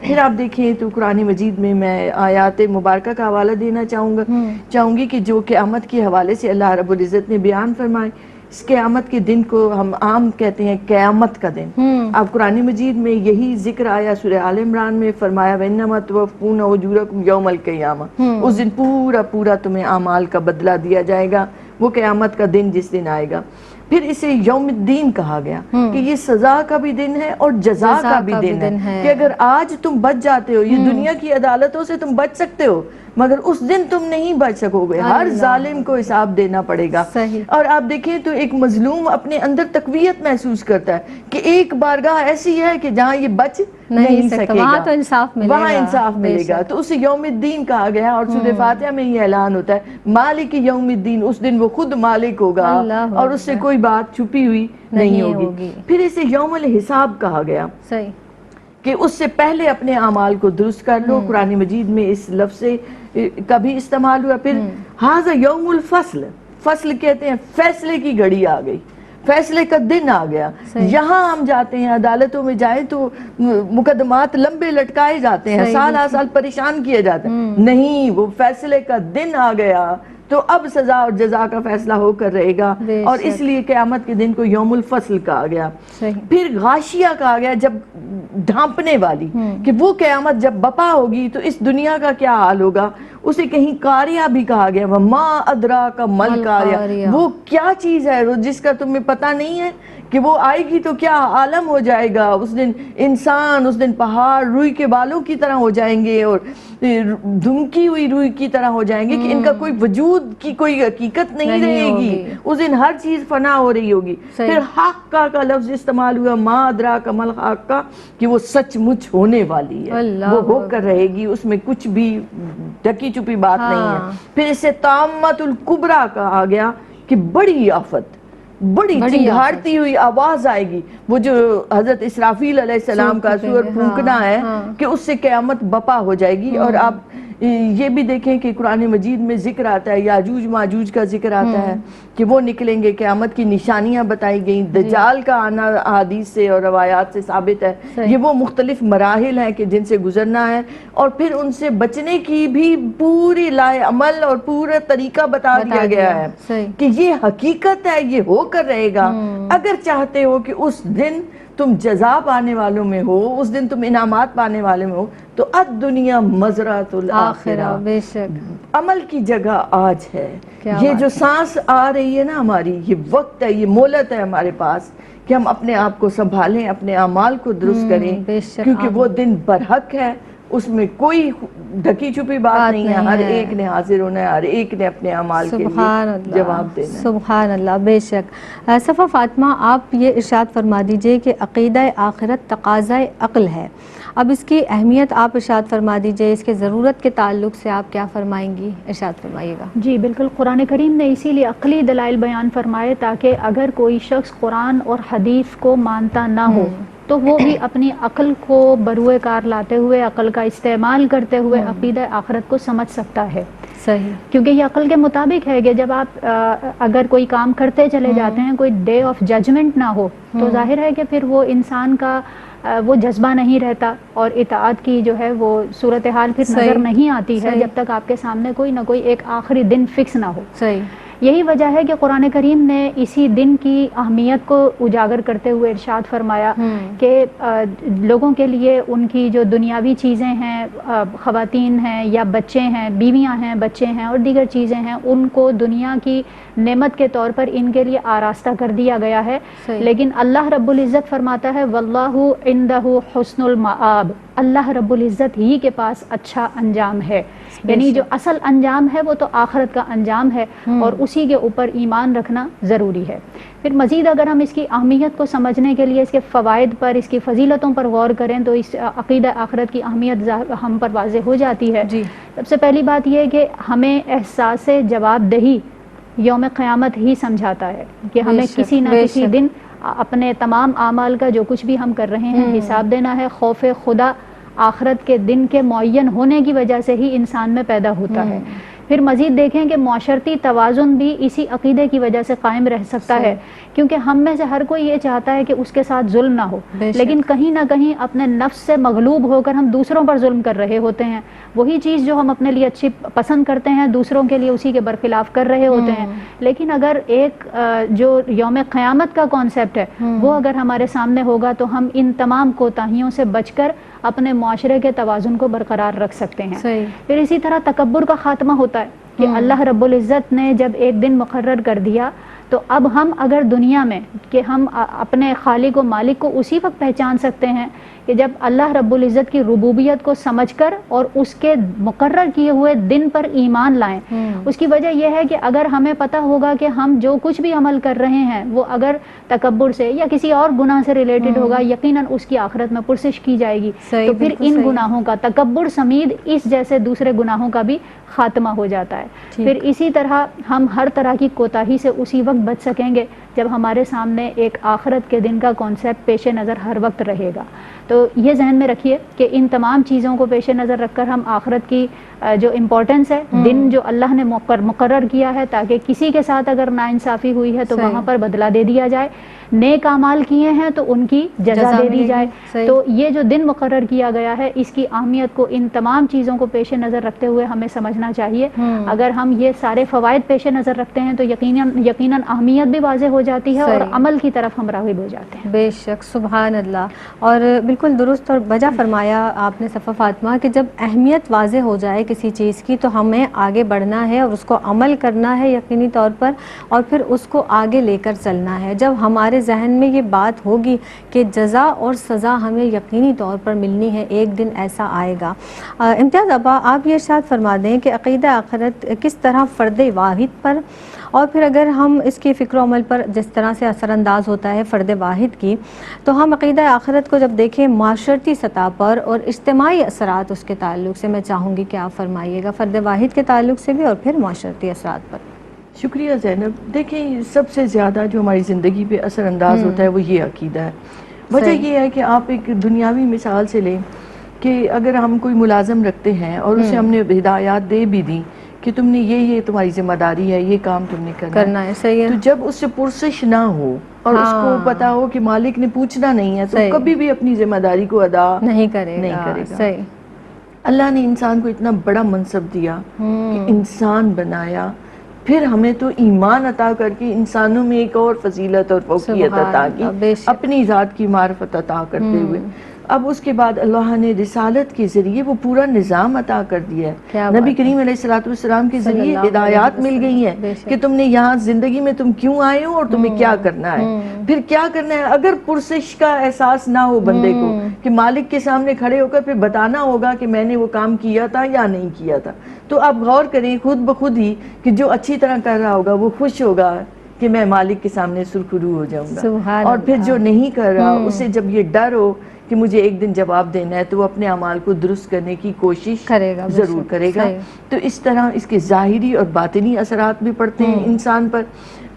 پھر آپ دیکھیں تو قرآن مجید میں آیات مبارکہ کا حوالہ دینا چاہوں گی کہ جو قیامت کے حوالے سے اللہ رب العزت نے بیان فرمائے. اس قیامت کے دن کو ہم عام کہتے ہیں قیامت کا دن. آپ قرآن مجید میں یہی ذکر آیا سورہ آل عمران میں, فرمایا وَإِنَّمَا تُوَفُّونَ أُجُورَكُمْ يَوْمَ الْقِيَامَةِ, اس دن پورا تمہیں اعمال کا بدلہ دیا جائے گا. وہ قیامت کا دن جس دن آئے گا. پھر اسے یوم الدین کہا گیا کہ یہ سزا کا بھی دن ہے اور جزا کا بھی دن ہے, کہ اگر آج تم بچ جاتے ہو, یہ دنیا کی عدالتوں سے تم بچ سکتے ہو مگر اس دن تم نہیں بچ سکو گے, ہر ظالم کو حساب دینا پڑے گا. اور آپ دیکھیں تو ایک مظلوم اپنے اندر تقویت محسوس کرتا ہے کہ ایک بارگاہ ایسی ہے کہ جہاں یہ بچ نہیں سکے گا, وہاں انصاف ملے گا. تو اسے یوم الدین کہا گیا. اور سورہ فاتحہ میں یہ اعلان ہوتا ہے مالک یوم الدین, اس دن وہ خود مالک ہوگا اور اس سے کوئی بات چھپی ہوئی نہیں ہوگی. پھر اسے یوم الحساب کہا گیا کہ اس سے pہلے اپنے اعمال کو درست کر لو. قرآن مجید میں اس لفظ سے کبھی استعمال ہوا. پھر ھذا یوم الفصل, فصل کہتے ہیں فیصلے کی گھڑی آ گئی, فیصلے کا دن آ گیا. یہاں ہم جاتے ہیں عدالتوں میں جائیں تو مقدمات لمبے لٹکائے جاتے ہیں, سال پریشان کیے جاتے ہیں. نہیں, وہ فیصلے کا دن آ گیا تو اب سزا اور جزا کا فیصلہ ہو کر رہے گا, اور اس لیے قیامت کے دن کو یوم الفصل کہا گیا. پھر غاشیہ کہا گیا, جب ڈھانپنے والی, کہ وہ قیامت جب بپا ہوگی تو اس دنیا کا کیا حال ہوگا. اسے کہیں قاریہ بھی کہا گیا, وَمَا أَدْرَاكَ مَا الْقَاریہ, وہ کیا چیز ہے جس کا تمہیں پتہ نہیں ہے کہ وہ آئے گی تو کیا عالم ہو جائے گا. اس دن انسان, اس دن پہاڑ روئی کے بالوں کی طرح ہو جائیں گے اور دھمکی ہوئی روئی کی طرح ہو جائیں گے کہ ان کا کوئی وجود کی کوئی حقیقت نہیں رہے گی. اس دن ہر چیز فنا ہو رہی ہوگی. پھر حقہ کا لفظ استعمال ہوا, ما ادراک ما الحقہ, کہ وہ سچ مچ ہونے والی ہے, وہ ہو کر رہے گی, اس میں کچھ بھی ڈکی چھپی بات نہیں ہے. پھر اسے طامۃ الکبریٰ کہا گیا کہ بڑی آفت, بڑی چنگھاڑتی ہوئی آواز آئے گی. وہ جو حضرت اسرافیل علیہ السلام کا سور پھونکنا ہے کہ اس سے قیامت بپا ہو جائے گی. اور آپ یہ بھی دیکھیں کہ قرآن مجید میں ذکر آتا ہے, یاجوج ماجوج کا ذکر آتا ہے کہ وہ نکلیں گے. قیامت کی نشانیاں بتائی گئیں, دجال کا آنا حدیث سے اور روایات سے ثابت ہے. یہ وہ مختلف مراحل ہیں کہ جن سے گزرنا ہے, اور پھر ان سے بچنے کی بھی پوری لائے عمل اور پورا طریقہ بتا دیا گیا ہے کہ یہ حقیقت ہے, یہ ہو کر رہے گا. اگر چاہتے ہو کہ اس دن تم جزا پانے والوں میں ہو, اس دن تم انعامات پانے والے میں ہو, تو الدنیا مزرعۃ الآخرہ, بے شک عمل کی جگہ آج ہے. یہ جو سانس آ رہی ہے نا ہماری, یہ وقت ہے, یہ مہلت ہے ہمارے پاس کہ ہم اپنے آپ کو سنبھالیں, اپنے اعمال کو درست کریں, کیونکہ وہ دن برحق ہے. اس میں کوئی ڈھکی چھپی بات نہیں ہے. ہر ایک نے حاضر ہونا ہے, ہر ایک نے اپنے اعمال کے لیے جواب دینا ہے. سبحان اللہ, بے شک. صفا فاطمہ, آپ یہ ارشاد فرما دیجئے کہ عقیدہ آخرت تقاضۂ عقل ہے. اب اس کی اہمیت آپ ارشاد فرما دیجئے, اس کے ضرورت کے تعلق سے آپ کیا فرمائیں گی, ارشاد فرمائیے گا. جی بالکل, قرآن کریم نے اسی لیے عقلی دلائل بیان فرمائے تاکہ اگر کوئی شخص قرآن اور حدیث کو مانتا نہ ہو تو وہ بھی اپنی عقل کو بروئے کار لاتے ہوئے, عقل کا استعمال کرتے ہوئے عقیدہ آخرت کو سمجھ سکتا ہے. صحیح, کیونکہ یہ عقل کے مطابق ہے کہ جب آپ اگر کوئی کام کرتے چلے جاتے ہیں, کوئی ڈے آف ججمنٹ نہ ہو, تو ظاہر ہے کہ پھر وہ انسان کا وہ جذبہ نہیں رہتا اور اطاعت کی جو ہے وہ صورتحال پھر نظر نہیں آتی ہے جب تک آپ کے سامنے کوئی نہ کوئی ایک آخری دن فکس نہ ہو. یہی وجہ ہے کہ قرآن کریم نے اسی دن کی اہمیت کو اجاگر کرتے ہوئے ارشاد فرمایا کہ لوگوں کے لیے ان کی جو دنیاوی چیزیں ہیں، خواتین ہیں یا بچے ہیں، بیویاں ہیں، بچے ہیں اور دیگر چیزیں ہیں، ان کو دنیا کی نعمت کے طور پر ان کے لیے آراستہ کر دیا گیا ہے. لیکن اللہ رب العزت فرماتا ہے واللہ عندہ حسن المآب، اللہ رب العزت ہی کے پاس اچھا انجام ہے. یعنی جو اصل انجام ہے وہ تو آخرت کا انجام ہے اور اسی کے اوپر ایمان رکھنا ضروری ہے. پھر مزید اگر ہم اس کی اہمیت کو سمجھنے کے لیے اس کے فوائد پر، اس کی فضیلتوں پر غور کریں تو اس عقیدہ آخرت کی اہمیت ہم پر واضح ہو جاتی ہے. سب سے پہلی بات یہ ہے کہ ہمیں احساس جواب دہی یوم قیامت ہی سمجھاتا ہے کہ ہمیں کسی نہ کسی دن اپنے تمام اعمال کا جو کچھ بھی ہم کر رہے ہیں حساب دینا ہے. خوف خدا آخرت کے دن کے معین ہونے کی وجہ سے ہی انسان میں پیدا ہوتا ہے. پھر مزید دیکھیں کہ معاشرتی توازن بھی اسی عقیدے کی وجہ سے قائم رہ سکتا ہے، کیونکہ ہم میں سے ہر کوئی یہ چاہتا ہے کہ اس کے ساتھ ظلم نہ ہو، لیکن کہیں نہ کہیں اپنے نفس سے مغلوب ہو کر ہم دوسروں پر ظلم کر رہے ہوتے ہیں. وہی چیز جو ہم اپنے لیے اچھی پسند کرتے ہیں دوسروں کے لیے اسی کے برخلاف کر رہے ہوتے ہیں. لیکن اگر ایک جو یوم قیامت کا کانسیپٹ ہے وہ اگر ہمارے سامنے ہوگا تو ہم ان تمام کوتاہیوں سے بچ کر اپنے معاشرے کے توازن کو برقرار رکھ سکتے ہیں. پھر اسی طرح تکبر کا خاتمہ ہوتا ہے کہ اللہ رب العزت نے جب ایک دن مقرر کر دیا تو اب ہم اگر دنیا میں کہ ہم اپنے خالق و مالک کو اسی وقت پہچان سکتے ہیں کہ جب اللہ رب العزت کی ربوبیت کو سمجھ کر اور اس کے مقرر کیے ہوئے دن پر ایمان لائیں. اس کی وجہ یہ ہے کہ اگر ہمیں پتہ ہوگا کہ ہم جو کچھ بھی عمل کر رہے ہیں وہ اگر تکبر سے یا کسی اور گناہ سے ریلیٹڈ ہوگا یقیناً اس کی آخرت میں پرسش کی جائے گی. تو پھر ان گناہوں کا تکبر سمیت اس جیسے دوسرے گناہوں کا بھی خاتمہ ہو جاتا ہے. پھر اسی طرح ہم ہر طرح کی کوتاہی سے اسی وقت بچ سکیں گے جب ہمارے سامنے ایک آخرت کے دن کا کانسیپٹ پیش نظر ہر وقت رہے گا. تو یہ ذہن میں رکھیے کہ ان تمام چیزوں کو پیش نظر رکھ کر ہم آخرت کی جو امپورٹنس ہے، دن جو اللہ نے مقرر کیا ہے تاکہ کسی کے ساتھ اگر ناانصافی ہوئی ہے تو وہاں پر بدلہ دے دیا جائے، نیک اعمال کیے ہیں تو ان کی جزا دے دی جائے. تو یہ جو دن مقرر کیا گیا ہے اس کی اہمیت کو ان تمام چیزوں کو پیش نظر رکھتے ہوئے ہمیں سمجھنا چاہیے. اگر ہم یہ سارے فوائد پیش نظر رکھتے ہیں تو یقیناً اہمیت بھی واضح ہو جاتی ہے اور عمل کی طرف ہم راغب ہو جاتے ہیں. بے شک، سبحان اللہ. اور بالکل درست اور بجا فرمایا آپ نے صفا فاطمہ کہ جب اہمیت واضح ہو جائے کسی چیز کی تو ہمیں آگے بڑھنا ہے اور اس کو عمل کرنا ہے یقینی طور پر، اور پھر اس کو آگے لے کر چلنا ہے. جب ہمارے ذہن میں یہ بات ہوگی کہ جزا اور سزا ہمیں یقینی طور پر ملنی ہے، ایک دن ایسا آئے گا. امتیاز ابا، آپ یہ ارشاد فرما دیں کہ عقیدہ آخرت کس طرح فرد واحد پر، اور پھر اگر ہم اس کی فکر و عمل پر جس طرح سے اثر انداز ہوتا ہے فرد واحد کی، تو ہم عقیدہ آخرت کو جب دیکھیں معاشرتی سطح پر اور اجتماعی اثرات اس کے تعلق سے، میں چاہوں گی کہ آپ فرمائیے گا فرد واحد کے تعلق سے بھی اور پھر معاشرتی اثرات پر. شکریہ زینب. دیکھیں سب سے زیادہ جو ہماری زندگی پہ اثر انداز ہوتا ہے وہ یہ عقیدہ ہے. وجہ یہ ہے کہ آپ ایک دنیاوی مثال سے لیں کہ اگر ہم کوئی ملازم رکھتے ہیں اور اسے ہم نے ہدایات دے بھی دی کہ تم نے یہ تمہاری ذمہ داری ہے، یہ کام تم نے کرنا ہے. صحیح ہے. تو جب اس سے پرسش نہ ہو اور اس کو پتا ہو کہ مالک نے پوچھنا نہیں ہے تو کبھی بھی اپنی ذمہ داری کو ادا نہیں کرے گا. صحیح. اللہ نے انسان کو اتنا بڑا منصب دیا کہ انسان بنایا، پھر ہمیں تو ایمان عطا کر کے انسانوں میں ایک اور فضیلت اور فوقیت عطا کی اپنی ذات کی معرفت عطا کرتے ہوئے. اب اس کے بعد اللہ نے رسالت کے ذریعے وہ پورا نظام عطا کر دیا ہے. نبی کریم علیہ السلام کے ذریعے ہدایات مل گئی ہیں کہ تم نے یہاں زندگی میں تم کیوں آئے ہو اور تمہیں کیا کرنا ہے، پھر کیا کرنا ہے. اگر پرسش کا احساس نہ ہو بندے کو کہ مالک کے سامنے کھڑے ہو کر پھر بتانا ہوگا کہ میں نے وہ کام کیا تھا یا نہیں کیا تھا، تو آپ غور کریں خود بخود ہی کہ جو اچھی طرح کر رہا ہوگا وہ خوش ہوگا کہ میں مالک کے سامنے سرخرو ہو جاؤں گا، اور پھر جو نہیں کر رہا اسے جب یہ ڈر ہو کہ مجھے ایک دن جواب دینا ہے تو وہ اپنے اعمال کو درست کرنے کی کوشش ضرور کرے گا. تو اس طرح اس کے ظاہری اور باطنی اثرات بھی پڑتے ہیں انسان پر.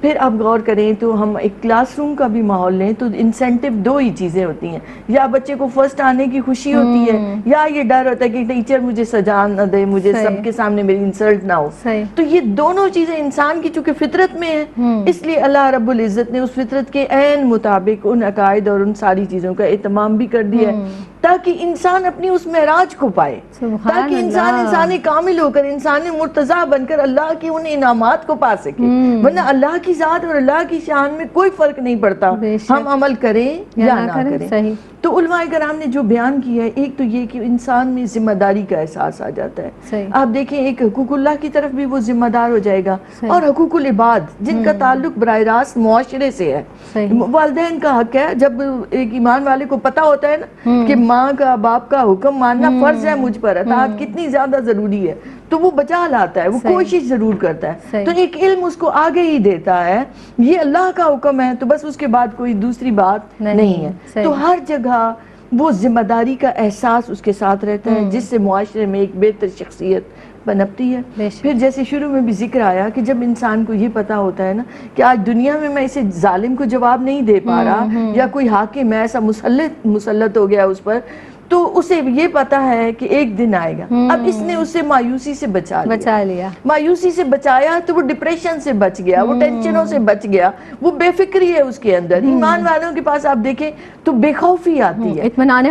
پھر آپ غور کریں تو ہم ایک کلاس روم کا بھی ماحول لیں تو انسینٹیو دو ہی چیزیں ہوتی ہیں، یا بچے کو فرسٹ آنے کی خوشی ہوتی ہے، یا یہ ڈر ہوتا ہے کہ ٹیچر مجھے سزا نہ دے، مجھے سب کے سامنے میری انسلٹ نہ ہو. تو یہ دونوں چیزیں انسان کی چونکہ فطرت میں ہیں، اس لیے اللہ رب العزت نے اس فطرت کے عین مطابق ان عقائد اور ان ساری چیزوں کا اہتمام بھی کر دیا ہے تاکہ انسان اپنی اس معراج کو پائے، تاکہ انسان کامل ہو کر، انسان مرتضی بن کر اللہ کی ان انعامات کو پا سکے. ورنہ اللہ کی ذات اور اللہ کی شان میں کوئی فرق نہیں پڑتا، ہم عمل کریں یا نہ کریں. تو علماء کرام نے جو بیان کیا ہے، ایک تو یہ کہ انسان میں ذمہ داری کا احساس آ جاتا ہے. آپ دیکھیں ایک حقوق اللہ کی طرف بھی وہ ذمہ دار ہو جائے گا، اور حقوق العباد جن کا تعلق براہ راست معاشرے سے ہے. والدین کا حق ہے، جب ایک ایمان والے کو پتہ ہوتا ہے نا کہ ماں کا باپ کا حکم ماننا فرض ہے مجھ پر، اطاعت کتنی زیادہ ضروری ہے، تو وہ بچا لاتا ہے، وہ کوشش ضرور کرتا ہے. تو ایک علم اس کو آگے ہی دیتا ہے یہ اللہ کا حکم ہے، تو بس اس کے بعد کوئی دوسری بات نہیں ہے. تو ہر جگہ وہ ذمہ داری کا احساس اس کے ساتھ رہتا ہے، جس سے معاشرے میں ایک بہتر شخصیت بنپتی ہے. پھر جیسے شروع میں بھی ذکر آیا کہ جب انسان کو یہ پتا ہوتا ہے نا کہ آج دنیا میں میں اسے ظالم کو جواب نہیں دے پا رہا، یا کوئی حاکم ایسا مسلط ہو گیا اس پر، تو اسے یہ پتا ہے کہ ایک دن آئے گا. اب اس نے اسے مایوسی سے بچا لیا، مایوسی سے بچایا تو وہ ڈپریشن سے بچ گیا، وہ ٹینشنوں سے بچ گیا، وہ بے فکری ہے اس کے اندر. ایمان والوں کے پاس آپ دیکھیں تو بے خوفی آتی ہے، اطمینان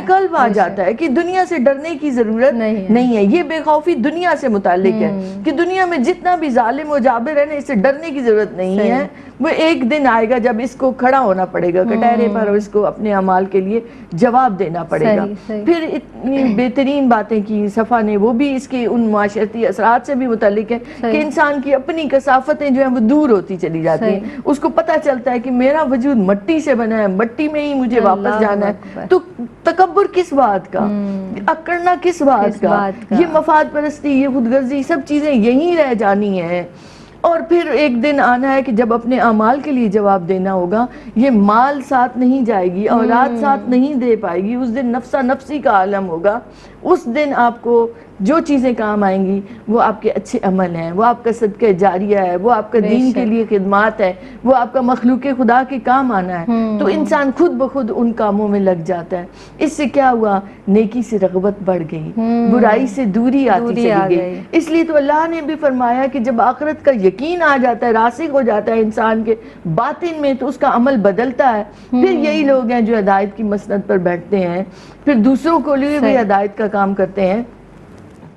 قلب آ جاتا ہے کہ دنیا سے ڈرنے کی ضرورت نہیں ہے. یہ بے خوفی دنیا سے متعلق ہے کہ دنیا میں جتنا بھی ظالم و جابر ہے نا، اس سے ڈرنے کی ضرورت نہیں ہے. وہ ایک دن آئے گا جب اس کو کھڑا ہونا پڑے گا کٹہرے پر، اور اس کو اپنے اعمال کے لیے جواب دینا پڑے گا. پھر اتنی بہترین باتیں کی صفا نے، وہ بھی اس کے ان معاشرتی اثرات سے بھی متعلق ہے کہ انسان کی اپنی کثافتیں جو ہیں وہ دور ہوتی چلی جاتی ہیں. اس کو پتہ چلتا ہے کہ میرا وجود مٹی سے بنا ہے، مٹی میں ہی مجھے واپس جانا ہے. تو تکبر کس بات کا، اکڑنا کس بات کا، یہ مفاد پرستی، یہ خود غرضی، سب چیزیں یہیں رہ جانی ہیں. اور پھر ایک دن آنا ہے کہ جب اپنے اعمال کے لیے جواب دینا ہوگا. یہ مال ساتھ نہیں جائے گی، اولاد ساتھ نہیں دے پائے گی. اس دن نفسا نفسی کا عالم ہوگا. اس دن آپ کو جو چیزیں کام آئیں گی وہ آپ کے اچھے عمل ہیں، وہ آپ کا صدقہ جاریہ ہے، وہ آپ کا دین کے لیے خدمات ہے، وہ آپ کا مخلوق خدا کے کام آنا ہے. تو انسان خود بخود ان کاموں میں لگ جاتا ہے. اس سے کیا ہوا؟ نیکی سے رغبت بڑھ گئی، برائی سے دوری آتی چلی گئی. اس لیے تو اللہ نے بھی فرمایا کہ جب آخرت کا یقین آ جاتا ہے، راسخ ہو جاتا ہے انسان کے باطن میں، تو اس کا عمل بدلتا ہے. پھر یہی لوگ ہیں جو ہدایت کی مسند پر بیٹھتے ہیں، پھر دوسروں کو لیے بھی ہدایت کا کام کرتے ہیں.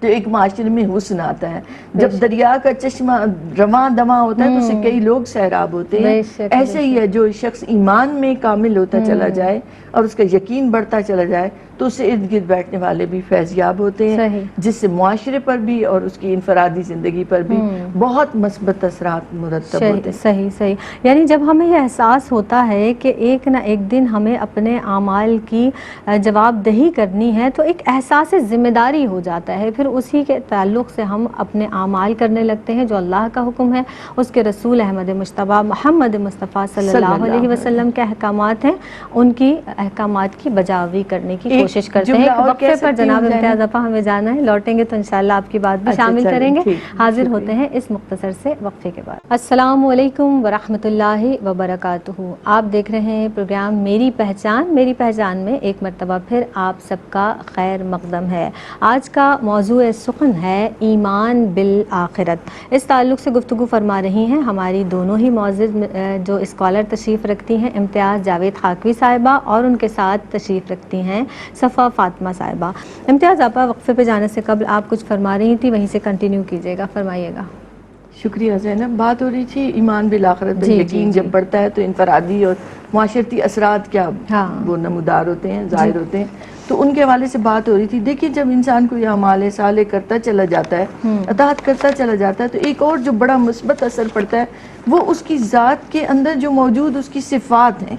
تو ایک معاشرے میں حسن آتا ہے. جب دریا کا چشمہ رواں دواں ہوتا ہے تو اسے کئی لوگ سیراب ہوتے ہیں. ایسے ہی ہے جو شخص ایمان میں کامل ہوتا چلا جائے اور اس کا یقین بڑھتا چلا جائے تو اس سے ارد گرد بیٹھنے والے بھی فیضیاب ہوتے ہیں، جس سے معاشرے پر بھی اور اس کی انفرادی زندگی پر بھی بہت مثبت اثرات مرتب ہوتے ہیں. صحیح. یعنی جب ہمیں یہ احساس ہوتا ہے کہ ایک نہ ایک دن ہمیں اپنے اعمال کی جواب دہی کرنی ہے، تو ایک احساس ذمہ داری ہو جاتا ہے. پھر اسی کے تعلق سے ہم اپنے اعمال کرنے لگتے ہیں جو اللہ کا حکم ہے، اس کے رسول احمد مجتبی محمد مصطفیٰ صلی اللہ علیہ وسلم کے احکامات ہیں، ان کی احکامات کی بجاوری کرنے کی کوشش کرتے ہیں. وقفے پر جناب امتیاز اپا ہمیں جانا ہے، لوٹیں گے تو انشاءاللہ آپ کی بات بھی شامل کریں گے. حاضر ہوتے ہیں اس مختصر سے وقفے کے بعد. السلام علیکم ورحمۃ اللہ وبرکاتہ. آپ دیکھ رہے ہیں پروگرام میری پہچان. میری پہچان میں ایک مرتبہ پھر آپ سب کا خیر مقدم ہے. آج کا موضوع سخن ہے ایمان بالآخرت. اس تعلق سے گفتگو فرما رہی ہیں ہماری دونوں ہی معزز جو اسکالر تشریف رکھتی ہیں، امتیاز جاوید خاکوی صاحبہ، اور ان کے ساتھ تشریف رکھتی ہیں صفا فاطمہ صاحبہ. امتیاز آپا، وقفے پہ جانے سے قبل آپ کچھ فرما رہی تھی، وہیں سے کنٹینیو کیجیے گا، فرمائیے گا. شکریہ زینب. بات ہو رہی تھی ایمان بالآخرت پر یقین جب بڑھتا ہے تو انفرادی اور معاشرتی اثرات کیا وہ نمودار ہوتے ہیں، ظاہر ہوتے ہیں. تو ان کے حوالے سے بات ہو رہی تھی. دیکھیے جب انسان کو یہ اعمال صالح کرتا چلا جاتا ہے، اطاعت کرتا چلا جاتا ہے، تو ایک اور جو بڑا مثبت اثر پڑتا ہے وہ اس کی ذات کے اندر جو موجود اس کی صفات ہیں.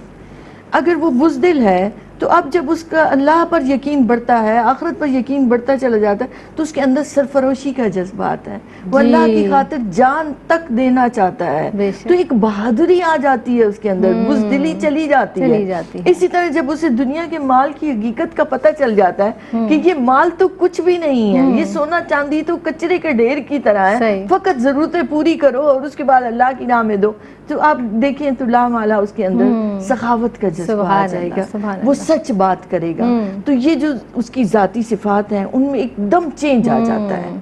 اگر وہ بزدل ہے تو اب جب اس کا اللہ پر یقین بڑھتا ہے، آخرت پر یقین بڑھتا چلا جاتا ہے، تو اس کے اندر سرفروشی کا جذبات ہے، وہ اللہ کی خاطر جان تک دینا چاہتا ہے، تو ایک بہادری آ جاتی ہے اس کے اندر، بزدلی چلی جاتی ہے۔ اسی طرح جب اسے دنیا کے مال کی حقیقت کا پتہ چل جاتا ہے کہ یہ مال تو کچھ بھی نہیں ہے، یہ سونا چاندی تو کچرے کے ڈھیر کی طرح ہے، فقط ضرورتیں پوری کرو اور اس کے بعد اللہ کی راہ میں دو، تو آپ دیکھیں تو لا مالا اس کے اندر سخاوت کا جذبہ آ جائے گا، وہ سچ بات کرے گا۔ تو یہ جو اس کی ذاتی صفات ہیں ان میں ایک دم چینج آ جاتا ہے،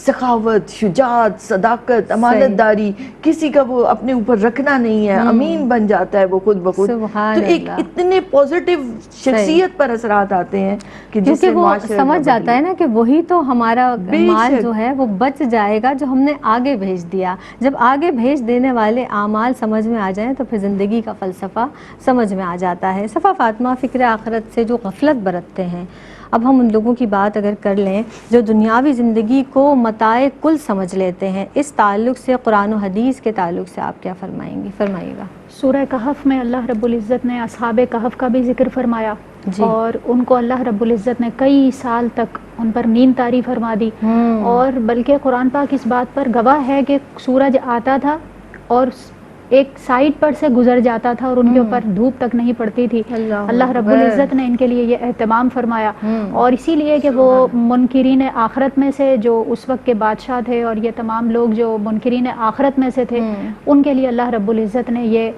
سخاوت، شجاعت، صداقت، امانت داری، کسی کا وہ اپنے اوپر رکھنا نہیں ہے، امین بن جاتا ہے وہ خود بخود۔ تو ایک اتنے پوزیٹیو شخصیت پر اثرات آتے ہیں کہ جس سے وہ سمجھ جاتا ہے نا کہ وہی تو ہمارا مال جو ہے وہ بچ جائے گا جو ہم نے آگے بھیج دیا۔ جب آگے بھیج دینے والے اعمال سمجھ میں آ جائیں تو پھر زندگی کا فلسفہ سمجھ میں آ جاتا ہے۔ صفا فاطمہ فکر آخرت سے جو غفلت برتتے ہیں، اب ہم ان لوگوں کی بات اگر کر لیں جو دنیاوی زندگی کو متاع کل سمجھ لیتے ہیں، اس تعلق سے قرآن و حدیث کے تعلق سے آپ کیا فرمائیں گی؟ فرمائیے گا۔ سورہ کہف میں اللہ رب العزت نے اصحاب کہف کا بھی ذکر فرمایا، اور ان کو اللہ رب العزت نے کئی سال تک ان پر نیند طاری فرما دی، اور بلکہ قرآن پاک اس بات پر گواہ ہے کہ سورج آتا تھا اور ایک سائڈ پر سے گزر جاتا تھا اور ان کے اوپر دھوپ تک نہیں پڑتی تھی۔ اللہ رب العزت نے ان کے لیے یہ اہتمام فرمایا، اور اسی لیے کہ وہ منکرین آخرت میں سے جو اس وقت کے بادشاہ تھے اور یہ تمام لوگ جو منکرین آخرت میں سے تھے، ان کے لیے اللہ رب العزت نے یہ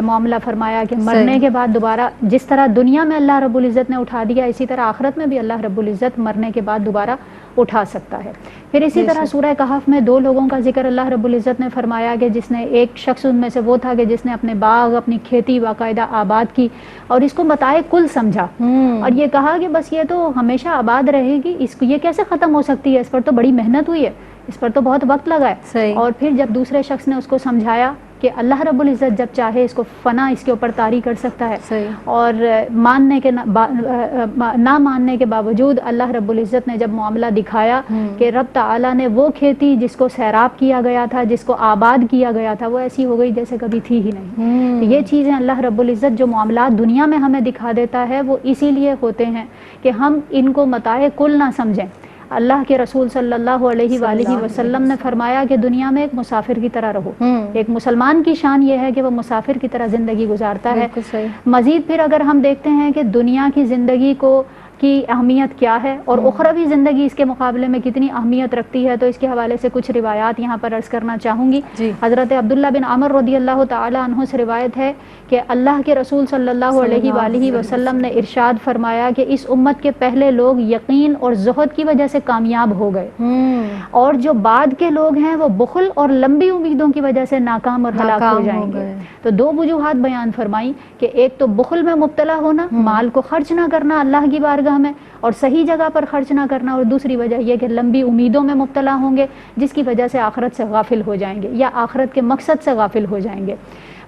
معاملہ فرمایا کہ مرنے کے بعد دوبارہ جس طرح دنیا میں اللہ رب العزت نے اٹھا دیا، اسی طرح آخرت میں بھی اللہ رب العزت مرنے کے بعد دوبارہ اٹھا سکتا ہے۔ پھر اسی طرح سورہ کہف میں دو لوگوں کا ذکر اللہ رب العزت نے فرمایا کہ جس نے، ایک شخص ان میں سے وہ تھا کہ جس نے اپنے باغ، اپنی کھیتی باقاعدہ آباد کی اور اس کو متاع کل سمجھا، اور یہ کہا کہ بس یہ تو ہمیشہ آباد رہے گی، اس کو یہ کیسے ختم ہو سکتی ہے، اس پر تو بڑی محنت ہوئی ہے، اس پر تو بہت وقت لگا ہے۔ اور پھر جب دوسرے شخص نے اس کو سمجھایا کہ اللہ رب العزت جب چاہے اس کو فنا اس کے اوپر طاری کر سکتا ہے، اور ماننے کے نہ ماننے کے باوجود اللہ رب العزت نے جب معاملہ دکھایا کہ رب تعالیٰ نے وہ کھیتی جس کو سیراب کیا گیا تھا، جس کو آباد کیا گیا تھا، وہ ایسی ہو گئی جیسے کبھی تھی ہی نہیں۔ تو یہ چیزیں اللہ رب العزت جو معاملات دنیا میں ہمیں دکھا دیتا ہے وہ اسی لیے ہوتے ہیں کہ ہم ان کو متاع کل نہ سمجھیں۔ اللہ کے رسول صلی اللہ علیہ وآلہ وسلم نے فرمایا کہ دنیا میں ایک مسافر کی طرح رہو۔ ایک مسلمان کی شان یہ ہے کہ وہ مسافر کی طرح زندگی گزارتا ہے۔ مزید پھر اگر ہم دیکھتے ہیں کہ دنیا کی زندگی کی اہمیت کیا ہے اور اخروی زندگی اس کے مقابلے میں کتنی اہمیت رکھتی ہے، تو اس کے حوالے سے کچھ روایات یہاں پر عرض کرنا چاہوں گی۔ حضرت عبداللہ بن عمر رضی اللہ تعالی عنہ سے روایت ہے کہ اللہ کے رسول صلی اللہ علیہ وآلہ وسلم نے ارشاد فرمایا کہ اس امت کے پہلے لوگ یقین اور زہد کی وجہ سے کامیاب ہو گئے، اور جو بعد کے لوگ ہیں وہ بخل اور لمبی امیدوں کی وجہ سے ناکام اور ہلاک ہو جائیں گے۔ تو دو وجوہات بیان فرمائی کہ ایک تو بخل میں مبتلا ہونا، مال کو خرچ نہ کرنا اللہ کی بارگاہ میں اور صحیح جگہ پر خرچ نہ کرنا، اور دوسری وجہ یہ کہ لمبی امیدوں میں مبتلا ہوں گے جس کی وجہ سے آخرت سے غافل ہو جائیں گے یا آخرت کے مقصد سے غافل ہو جائیں گے۔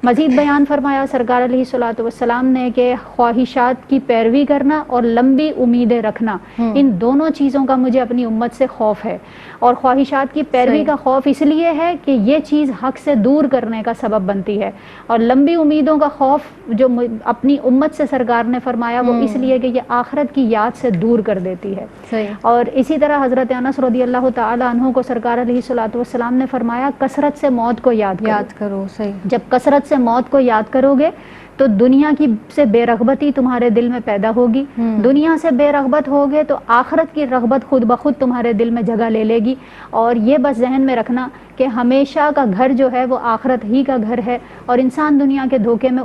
مزید بیان فرمایا سرکار علیہ الصلوۃ والسلام نے کہ خواہشات کی پیروی کرنا اور لمبی امیدیں رکھنا، ان دونوں چیزوں کا مجھے اپنی امت سے خوف ہے، اور خواہشات کی پیروی کا خوف اس لیے ہے کہ یہ چیز حق سے دور کرنے کا سبب بنتی ہے، اور لمبی امیدوں کا خوف جو اپنی امت سے سرکار نے فرمایا وہ اس لیے کہ یہ آخرت کی یاد سے دور کر دیتی ہے۔ اور اسی طرح حضرت انس رضی اللہ تعالی عنہ کو سرکار علیہ الصلوۃ والسلام نے فرمایا کثرت سے موت کو یاد کرو۔ جب کثرت سے موت کو یاد کرو گے تو دنیا کی سے بے رغبتی تمہارے دل میں پیدا ہوگی، دنیا سے بے رغبت ہوگے تو آخرت کی رغبت خود بخود تمہارے دل میں جگہ لے لے گی، اور یہ بس ذہن میں رکھنا کہ ہمیشہ کا گھر جو ہے وہ آخرت ہی کا گھر ہے، اور انسان دنیا کے دھوکے میں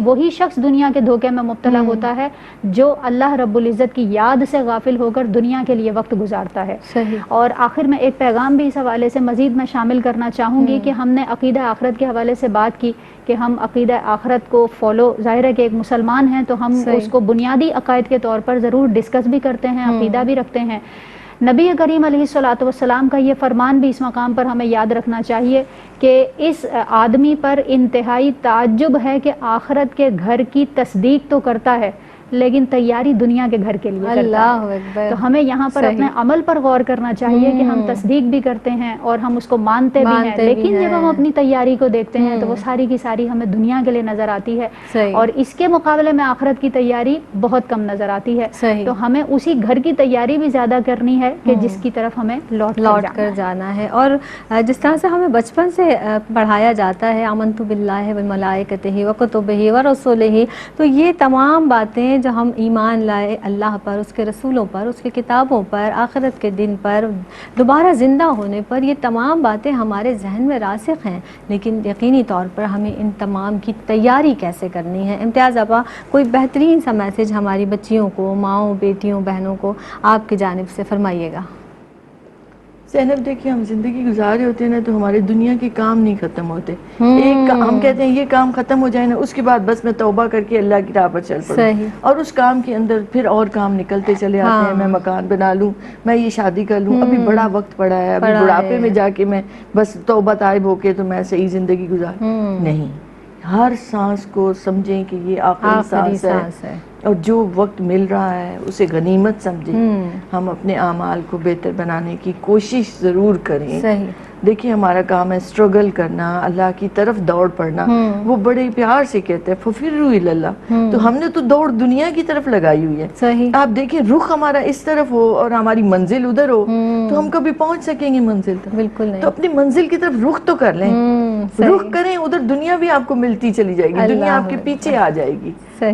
وہی شخص دنیا کے دھوکے میں مبتلا ہوتا ہے جو اللہ رب العزت کی یاد سے غافل ہو کر دنیا کے لیے وقت گزارتا ہے۔ اور آخر میں ایک پیغام بھی اس حوالے سے مزید میں شامل کرنا چاہوں گی کہ ہم نے عقیدہ آخرت کے حوالے سے بات کی کہ ہم عقیدہ آخرت کو فالو، ظاہر ہے کہ ایک مسلمان ہیں تو ہم اس کو بنیادی عقائد کے طور پر ضرور ڈسکس بھی کرتے ہیں، عقیدہ بھی رکھتے ہیں۔ نبی کریم علیہ الصلوۃ والسلام کا یہ فرمان بھی اس مقام پر ہمیں یاد رکھنا چاہیے کہ اس آدمی پر انتہائی تعجب ہے کہ آخرت کے گھر کی تصدیق تو کرتا ہے لیکن تیاری دنیا کے گھر کے لیے کرتا اللہ ہے. اکبر. تو ہمیں یہاں پر اپنے عمل پر غور کرنا چاہیے کہ ہم تصدیق بھی کرتے ہیں اور ہم اس کو مانتے بھی ہیں, لیکن جب ہم اپنی تیاری کو دیکھتے ہیں تو وہ ساری کی ساری ہمیں دنیا کے لیے نظر آتی ہے, اور اس کے مقابلے میں آخرت کی تیاری بہت کم نظر آتی ہے. تو ہمیں اسی گھر کی تیاری بھی زیادہ کرنی ہے کہ جس کی طرف ہمیں لوٹ کر جانا ہے. اور جس طرح سے ہمیں بچپن سے پڑھایا جاتا ہے آمنت باللہ وملائکتہ وکتبہ ورسلہ, تو یہ تمام باتیں جو ہم ایمان لائے اللہ پر, اس کے رسولوں پر, اس کی کتابوں پر, آخرت کے دن پر, دوبارہ زندہ ہونے پر, یہ تمام باتیں ہمارے ذہن میں راسخ ہیں, لیکن یقینی طور پر ہمیں ان تمام کی تیاری کیسے کرنی ہے. امتیاز آپا, کوئی بہترین سا میسج ہماری بچیوں کو, ماؤں, بیٹیوں, بہنوں کو آپ کی جانب سے فرمائیے گا. زینب دیکھیے, ہم زندگی گزارے ہوتے ہیں نا تو ہمارے دنیا کے کام نہیں ختم ہوتے. ایک ہم کہتے ہیں یہ کام ختم ہو جائے نا, اس کے بعد بس میں توبہ کر کے اللہ کی راہ پر چل پڑوں, اور اس کام کے اندر پھر اور کام نکلتے چلے آتے ہیں. میں مکان بنا لوں, میں یہ شادی کر لوں, ابھی بڑا وقت پڑا ہے, ابھی بڑھاپے میں جا کے میں بس توبہ طائب ہو کے تو میں صحیح زندگی گزار. نہیں, ہر سانس کو سمجھیں کہ یہ آخری سانس ہے, اور جو وقت مل رہا ہے اسے غنیمت سمجھیں. ہم اپنے اعمال کو بہتر بنانے کی کوشش ضرور کریں. دیکھیں, ہمارا کام ہے اسٹرگل کرنا, اللہ کی طرف دوڑ پڑنا. وہ بڑے پیار سے کہتے ہیں ففروا الی اللہ, تو ہم نے تو دوڑ دنیا کی طرف لگائی ہوئی ہے. آپ دیکھیں, رخ ہمارا اس طرف ہو اور ہماری منزل ادھر ہو تو ہم کبھی پہنچ سکیں گے منزل تک؟ بالکل نہیں. تو اپنی منزل کی طرف رخ تو کر لیں, رخ کریں, ادھر دنیا بھی آپ کو ملتی چلی جائے گی, دنیا آپ کے پیچھے آ جائے گی.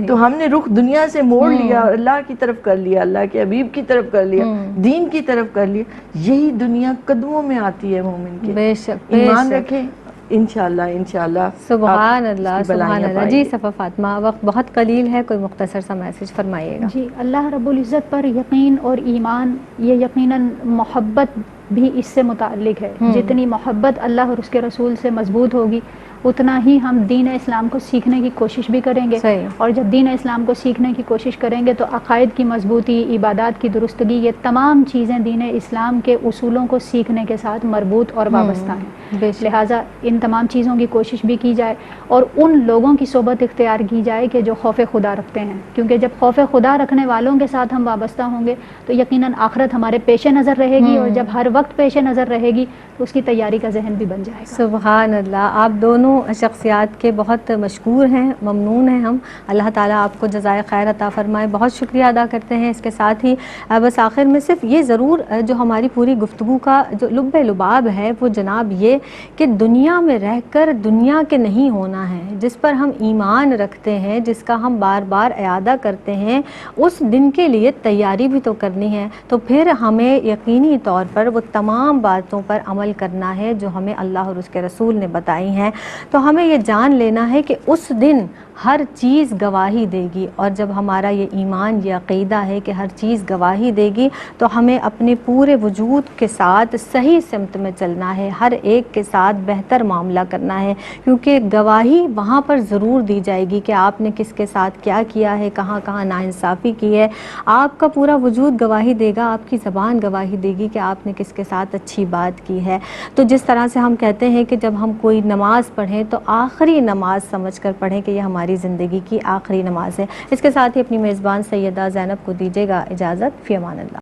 تو ہم نے رخ دنیا سے موڑ لیا, اللہ کی طرف کر لیا, اللہ کے حبیب کی طرف کر لیا, دین کی طرف کر لیا. یہی دنیا قدموں میں آتی ہے مومن کے. بے شک, ایمان رکھیں, انشاءاللہ سبحان اللہ, سبحان اللہ. جی صفا فاطمہ, وقت بہت قلیل ہے, کوئی مختصر سا میسج فرمائیے گا. جی, اللہ رب العزت پر یقین اور ایمان, یہ یقیناً محبت بھی اس سے متعلق ہے. جتنی محبت اللہ اور اس کے رسول سے مضبوط ہوگی اتنا ہی ہم دین اسلام کو سیکھنے کی کوشش بھی کریں گے. اور جب دین اسلام کو سیکھنے کی کوشش کریں گے تو عقائد کی مضبوطی, عبادات کی درستگی, یہ تمام چیزیں دین اسلام کے اصولوں کو سیکھنے کے ساتھ مربوط اور وابستہ ہیں. لہٰذا ان تمام چیزوں کی کوشش بھی کی جائے, اور ان لوگوں کی صحبت اختیار کی جائے کہ جو خوف خدا رکھتے ہیں, کیونکہ جب خوف خدا رکھنے والوں کے ساتھ ہم وابستہ ہوں گے تو یقیناً آخرت ہمارے پیش نظر رہے گی, اور جب ہر وقت پیش نظر رہے گی تو اس کی تیاری کا ذہن بھی بن جائے گا. سبحان اللہ, آپ دونوں شخصیات کے بہت مشکور ہیں, ممنون ہیں ہم. اللہ تعالیٰ آپ کو جزائے خیر عطا فرمائے. بہت شکریہ ادا کرتے ہیں. اس کے ساتھ ہی بس آخر میں صرف یہ ضرور جو ہماری پوری گفتگو کا جو لب لباب ہے وہ جناب یہ کہ دنیا میں رہ کر دنیا کے نہیں ہونا ہے. جس پر ہم ایمان رکھتے ہیں, جس کا ہم بار بار اعادہ کرتے ہیں, اس دن کے لیے تیاری بھی تو کرنی ہے. تو پھر ہمیں یقینی طور پر وہ تمام باتوں پر عمل کرنا ہے جو ہمیں اللہ اور اس کے رسول نے بتائی ہیں. تو ہمیں یہ جان لینا ہے کہ اس دن ہر چیز گواہی دے گی, اور جب ہمارا یہ ایمان, یہ عقیدہ ہے کہ ہر چیز گواہی دے گی تو ہمیں اپنے پورے وجود کے ساتھ صحیح سمت میں چلنا ہے, ہر ایک کے ساتھ بہتر معاملہ کرنا ہے, کیونکہ گواہی وہاں پر ضرور دی جائے گی کہ آپ نے کس کے ساتھ کیا کیا ہے, کہاں کہاں ناانصافی کی ہے. آپ کا پورا وجود گواہی دے گا, آپ کی زبان گواہی دے گی کہ آپ نے کس کے ساتھ اچھی بات کی ہے. تو جس طرح سے ہم کہتے ہیں کہ جب ہم کوئی نماز پڑھیں تو آخری نماز سمجھ کر پڑھیں کہ یہ ہماری زندگی کی آخری نماز ہے. اس کے ساتھ ہی اپنی میزبان سیدہ زینب کو دیجیے گا اجازت. فی امان اللہ.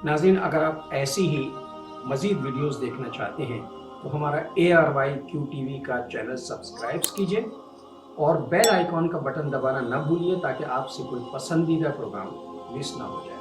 ناظرین, اگر آپ ایسی ہی مزید ویڈیوز دیکھنا چاہتے ہیں تو ہمارا ARYQ-TV کا چینل سبسکرائب کیجئے اور بیل آئیکن کا بٹن دبانا نہ بھولیے تاکہ آپ سے کوئی پسندیدہ پروگرام مس نہ ہو جائے.